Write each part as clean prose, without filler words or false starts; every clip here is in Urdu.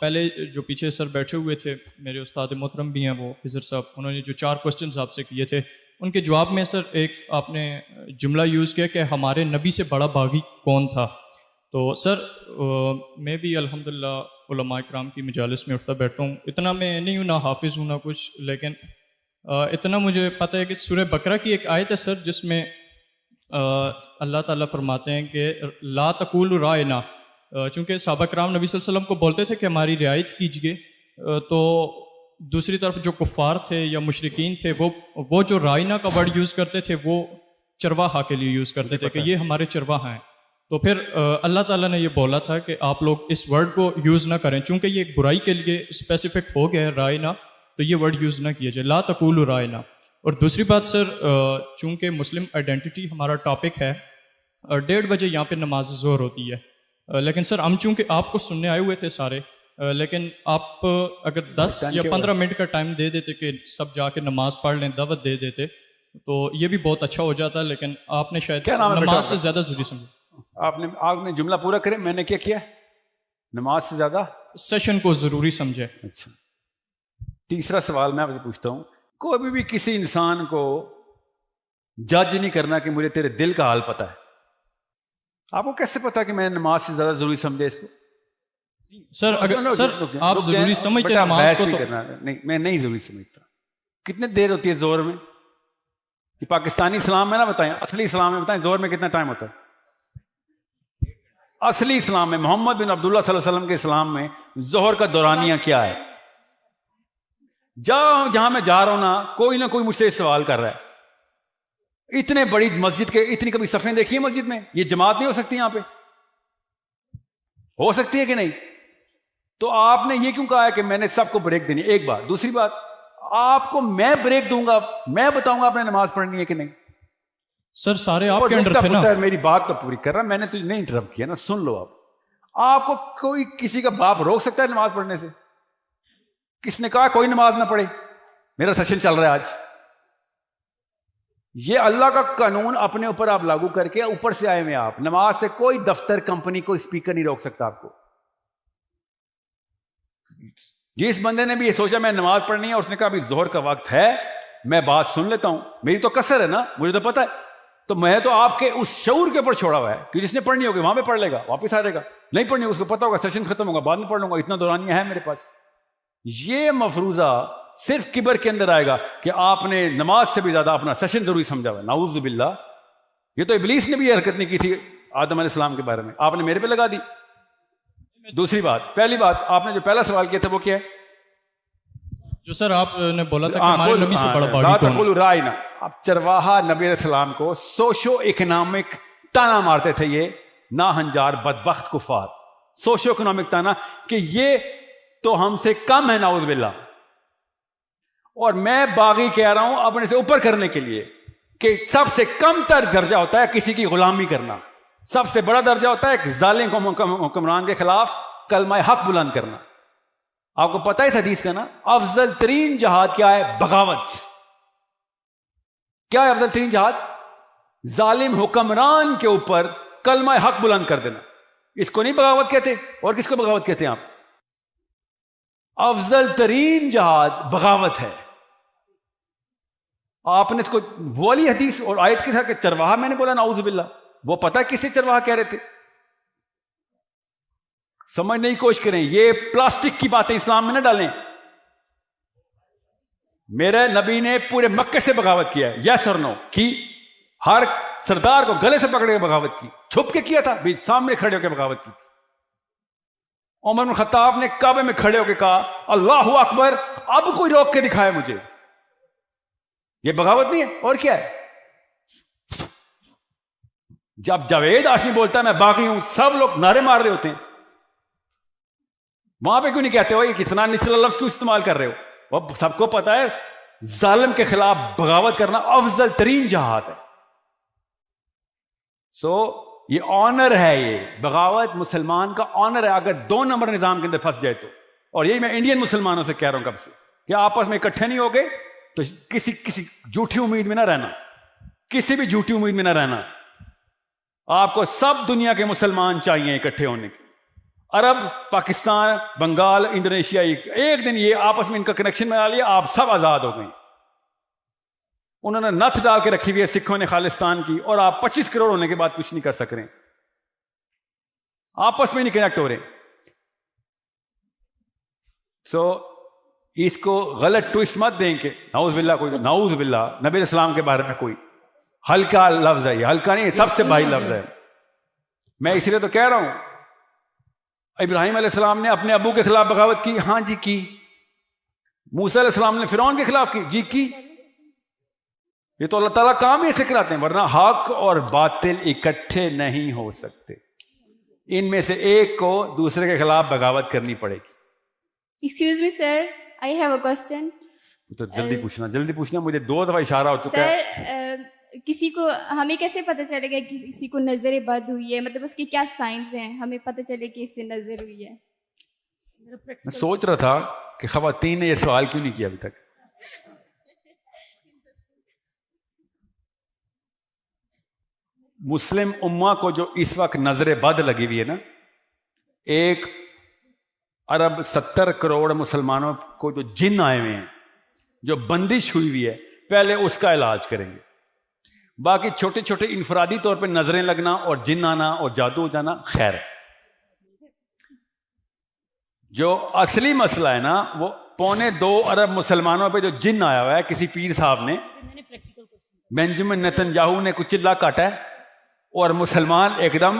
پہلے جو پیچھے سر بیٹھے ہوئے تھے میرے استاد محترم بھی ہیں وہ خضر صاحب، انہوں نے جو 4 کوسچنز آپ سے کیے تھے ان کے جواب میں سر ایک آپ نے جملہ یوز کیا کہ ہمارے نبی سے بڑا باغی کون تھا. تو سر میں بھی الحمدللہ علماء کرام کی مجالس میں اٹھتا بیٹھتا ہوں، اتنا میں نہیں ہوں، نہ حافظ ہوں نہ کچھ، لیکن اتنا مجھے پتہ ہے کہ سورہ بقرہ کی ایک آیت ہے سر جس میں اللہ تعالیٰ فرماتے ہیں کہ لا تقولوا رائنا، چونکہ صحابہ کرام نبی صلی اللہ علیہ وسلم کو بولتے تھے کہ ہماری رعایت کیجیے، تو دوسری طرف جو کفار تھے یا مشرکین تھے وہ جو رائنا کا ورڈ یوز کرتے تھے وہ چرواہا کے لیے یوز کرتے تھے کہ یہ ہمارے چرواہا ہیں. تو پھر اللہ تعالیٰ نے یہ بولا تھا کہ آپ لوگ اس ورڈ کو یوز نہ کریں، چونکہ یہ ایک برائی کے لیے اسپیسیفک ہو گیا ہے رائنا، تو یہ ورڈ یوز نہ کیے جائے، لا تقولوا رائنا. اور دوسری بات سر، چونکہ مسلم آئیڈینٹی ہمارا ٹاپک ہے، 1:30 بجے یہاں پہ نماز ظہر ہوتی ہے، لیکن سر ہم چونکہ آپ کو سننے آئے ہوئے تھے سارے، لیکن آپ اگر 10 یا 15 منٹ کا ٹائم دے دیتے کہ سب جا کے نماز پڑھ لیں، دعوت دے دیتے، تو یہ بھی بہت اچھا ہو جاتا، لیکن آپ نے شاید نماز سے زیادہ ضروری سمجھا. آپ نے جملہ پورا کرے، میں نے کیا کیا؟ نماز سے زیادہ سیشن کو ضروری سمجھے. اچھا، تیسرا سوال میں آپ سے پوچھتا ہوں، کوئی بھی کسی انسان کو جج نہیں کرنا کہ مجھے تیرے دل کا حال پتہ ہے. آپ کو کیسے پتا کہ میں نماز سے زیادہ ضروری سمجھے اس کو؟ سر اگر سر آپ ضروری سمجھتے ہیں نماز کو، تو نہیں، میں نہیں ضروری سمجھتا. کتنے دیر ہوتی ہے زہر میں؟ یہ پاکستانی اسلام میں نہ بتائیں، اصلی اسلام میں بتائیں زہر میں کتنا ٹائم ہوتا ہے؟ اصلی اسلام میں، محمد بن عبداللہ صلی اللہ علیہ وسلم کے اسلام میں ظہر کا دورانیہ کیا ہے؟ جہاں میں جا رہا ہوں نا، کوئی نہ کوئی مجھ سے سوال کر رہا ہے، اتنے بڑی مسجد کے اتنی کبھی صفیں دیکھی ہے مسجد میں؟ یہ جماعت نہیں ہو سکتی یہاں پہ؟ ہو سکتی ہے کہ نہیں؟ تو آپ نے یہ کیوں کہا ہے کہ میں نے سب کو بریک دینی؟ ایک بات. دوسری بات، آپ کو میں بریک دوں گا، میں بتاؤں گا آپ نے نماز پڑھنی ہے کہ نہیں؟ سر سارے آپ کے انڈر تھے نا. میری بات تو پوری کر رہا، میں نے تجھے نہیں انٹرپٹ کیا نا، سن لو. آپ کو کوئی کسی کا باپ روک سکتا ہے نماز پڑھنے سے؟ کس نے کہا کوئی نماز نہ پڑھے؟ میرا سیشن چل رہا ہے آج. یہ اللہ کا قانون اپنے اوپر آپ لاگو کر کے اوپر سے آئے ہوئے آپ. نماز سے کوئی دفتر، کمپنی، کوئی اسپیکر نہیں روک سکتا آپ کو. جس بندے نے بھی یہ سوچا میں نماز پڑھنی ہے اور اس نے کہا ابھی ظہر کا وقت ہے، میں بات سن لیتا ہوں، میری تو کسر ہے نا، مجھے تو پتا ہے، تو میں تو آپ کے اس شعور کے اوپر چھوڑا ہوا ہے کہ جس نے پڑھنی ہوگی وہاں پہ پڑھ لے گا، واپس آ جائے گا. نہیں پڑھنی ہوگی اس کو پتا ہوگا سیشن ختم ہوگا بعد میں پڑھ لوں گا، اتنا دورانیہ ہے میرے پاس. یہ مفروضہ صرف کبر کے اندر آئے گا کہ آپ نے نماز سے بھی زیادہ اپنا سیشن ضروری سمجھا ہوا ہے. نعوذ باللہ. یہ تو ابلیس نے بھی یہ حرکت نہیں کی تھی آدم علیہ السلام کے بارے میں، آپ نے میرے پہ لگا دی. دوسری بات، پہلی بات آپ نے جو پہلا سوال کیا تھا وہ کیا ہے؟ جو سر آپ نے بولا تھا کہ ہمارے نبی سے بڑا باغی کون ہے. رائنا. اب چرواہا نبی علیہ السلام کو سوشو اکنامک تانا مارتے تھے، یہ ناہنجار بدبخت کفار. سوشو اکنامک تانا کہ یہ تو ہم سے کم ہے، نعوذ باللہ. اور میں باغی کہہ رہا ہوں اپنے سے اوپر کرنے کے لیے کہ سب سے کم تر درجہ ہوتا ہے کسی کی غلامی کرنا، سب سے بڑا درجہ ہوتا ہے ایک ظالم حکمران کے خلاف کلمہ حق بلند کرنا. آپ کو پتہ ہے اس حدیث کا نا، افضل ترین جہاد کیا ہے؟ بغاوت. کیا ہے افضل ترین جہاد؟ ظالم حکمران کے اوپر کلمہ حق بلند کر دینا. اس کو نہیں بغاوت کہتے؟ اور کس کو بغاوت کہتے ہیں آپ؟ افضل ترین جہاد بغاوت ہے. آپ نے اس کو والی حدیث اور آیت کے ساتھ کہ چرواہا میں نے بولا، نعوذ باللہ. وہ پتہ ہے کس نے چرواہا کہہ رہے تھے؟ سمجھنے کی کوشش کریں، یہ پلاسٹک کی باتیں اسلام میں نہ ڈالیں. میرے نبی نے پورے مکے سے بغاوت کیا ہے، یس اور نو کی. ہر سردار کو گلے سے پکڑ کے بغاوت کی، چھپ کے کیا تھا؟ بھی سامنے کھڑے ہو کے بغاوت کی تھی. عمر بن خطاب نے کعبے میں کھڑے ہو کے کہا اللہ اکبر، اب کوئی روک کے دکھائے مجھے. یہ بغاوت نہیں ہے اور کیا ہے؟ جب جاوید ہاشمی بولتا ہے میں باغی ہوں، سب لوگ نعرے مار رہے ہوتے ہیں. وہاں پہ کیوں نہیں کہتے ہو یہ کتنا نچلا لفظ کیوں استعمال کر رہے ہو؟ وہ سب کو پتا ہے ظالم کے خلاف بغاوت کرنا افضل ترین جہاد ہے. یہ آنر ہے، یہ بغاوت مسلمان کا آنر ہے. اگر 2 نمبر نظام کے اندر پھنس جائے تو، اور یہی میں انڈین مسلمانوں سے کہہ رہا ہوں کب سے، کہ آپس میں اکٹھے نہیں ہو گئے تو کسی جھوٹی امید میں نہ رہنا، کسی بھی جھوٹی امید میں نہ رہنا. آپ کو سب دنیا کے مسلمان چاہیے اکٹھے ہونے کے. عرب، پاکستان، بنگال، انڈونیشیا، ایک دن یہ آپس میں ان کا کنیکشن بنا لیا، آپ سب آزاد ہو گئے. انہوں نے نتھ ڈال کے رکھی ہوئی ہے سکھوں نے خالستان کی، اور آپ 25 کروڑ ہونے کے بعد کچھ نہیں کر سک رہے، آپس میں نہیں کنیکٹ ہو رہے. سو اس کو غلط ٹوسٹ مت دیں کہ نعوذ باللہ، کوئی نعوذ باللہ نبی السلام کے بارے میں کوئی ہلکا لفظ ہے، یہ ہلکا نہیں، سب سے بھاری لفظ ہے. میں اس لیے تو کہہ رہا ہوں ابراہیم علیہ السلام نے اپنے ابو کے خلاف بغاوت کی، ہاں جی کی. موسیٰ علیہ السلام نے فرعون کے خلاف کی، جی کی. یہ تو اللہ تعالیٰ کام ہی ایسے کراتے ہیں، ورنہ حق اور باطل اکٹھے نہیں ہو سکتے. ان میں سے ایک کو دوسرے کے خلاف بغاوت کرنی پڑے گی. Excuse me, sir. I have a question. تو جلدی پوچھنا، مجھے 2 دفعہ اشارہ ہو چکا ہے. سر، کسی کو ہمیں کیسے پتہ چلے گا کہ کسی کو نظر بد ہوئی ہے؟ مطلب اس کے کیا سائنز ہیں ہمیں پتہ چلے کہ اس سے نظر ہوئی ہے؟ میں سوچ رہا تھا کہ خواتین نے یہ سوال کیوں نہیں کیا ابھی تک. مسلم امہ کو جو اس وقت نظر بد لگی ہوئی ہے نا، 1 ارب 70 کروڑ مسلمانوں کو جو جن آئے ہوئے ہیں، جو بندش ہوئی ہوئی ہے، پہلے اس کا علاج کریں گے. باقی چھوٹے چھوٹے انفرادی طور پہ نظریں لگنا اور جن آنا اور جادو ہو جانا خیر ہے. جو اصلی مسئلہ ہے نا، وہ 2.25 ارب مسلمانوں پہ جو جن آیا ہوا ہے، کسی پیر صاحب نے، بینجامن نیتن یاہو نے کچھ چلا کاٹا ہے اور مسلمان ایک دم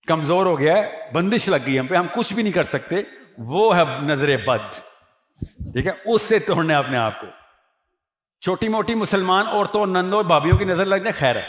کمزور ہو گیا ہے، بندش لگ گئی ہم پہ، ہم کچھ بھی نہیں کر سکتے. وہ ہے نظر بد، ٹھیک ہے، اس سے توڑنے اپنے آپ کو. چھوٹی موٹی مسلمان عورتوں، نندوں اور بھابھیوں کی نظر لگ جائے خیر ہے.